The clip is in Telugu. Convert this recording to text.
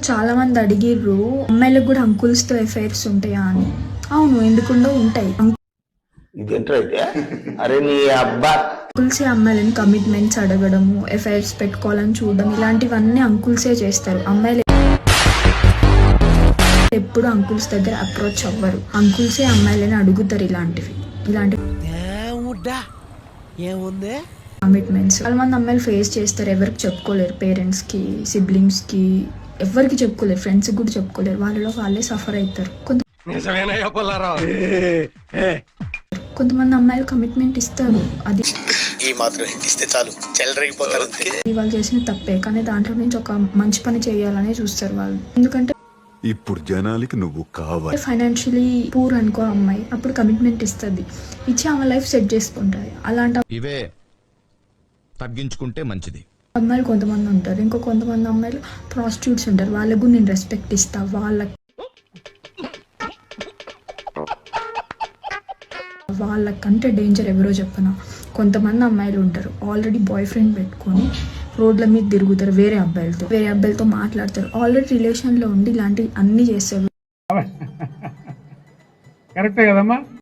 చాలా మంది అడిగిర్రు అమ్మాయిలకు కూడా అంకుల్స్ తో ఎఫైర్స్ ఉంటాయా అని. అవును, ఎందుకుండో ఉంటాయి. అంకుల్సే అమ్మాయిలని కమిట్మెంట్స్ అడగడము, ఎఫైర్స్ పెట్టుకోవాలని చూడడం, ఇలాంటివన్నీ అంకుల్సే చేస్తారు. అమ్మాయిలు ఎప్పుడు అంకుల్స్ దగ్గర అప్రోచ్ అవ్వరు. అంకుల్సే అమ్మాయిలని అడుగుతారు ఇలాంటి కమిట్మెంట్స్. చాలా మంది అమ్మాయిలు ఫేస్ చేస్తారు, ఎవరికి చెప్పుకోలేరు. పేరెంట్స్ కి, సిబ్లింగ్స్ కి, ఎవరికి చెప్పుకోలేరు. ఫ్రెండ్స్ కూడా చెప్పుకోలేరు. వాళ్ళలో వాళ్ళే సఫర్ అవుతారు. కొంతమంది అమ్మాయిలు కమిట్మెంట్ ఇస్తారు, అది ఈ మాత్రం ఇస్తే చాలు చెలరేగిపోతారు. వాళ్ళు చేసిన తప్పే, కానీ దాంట్లో నుంచి ఒక మంచి పని చేయాలనే చూస్తారు వాళ్ళు. ఎందుకంటే ఇప్పుడు జనాలకి నువ్వు కావాలి. ఫైనాన్షియలీ పూర్ అనుకో అమ్మాయి, అప్పుడు కమిట్మెంట్ ఇస్తుంది, ఇచ్చి ఆమె లైఫ్ సెట్ చేసుకుంటుంది. అలాంటి ఇవే తగ్గించుకుంటే మంచిది. అమ్మాయిలు కొంతమంది ఉంటారు. ఇంకో కొంతమంది అమ్మాయిలు ప్రాస్టిట్యూట్స్ ఉంటారు. వాళ్ళకు నేను రెస్పెక్ట్ ఇస్తా. వాళ్ళకంటే డేంజర్ ఎవరో చెప్పనా, కొంతమంది అమ్మాయిలు ఉంటారు ఆల్రెడీ బాయ్ ఫ్రెండ్ పెట్టుకొని రోడ్ల మీద తిరుగుతారు, వేరే అబ్బాయిలతో మాట్లాడతారు, ఆల్రెడీ రిలేషన్లో ఉండి ఇలాంటివి అన్నీ చేస్తారు. కరెక్టే కదమ్మా.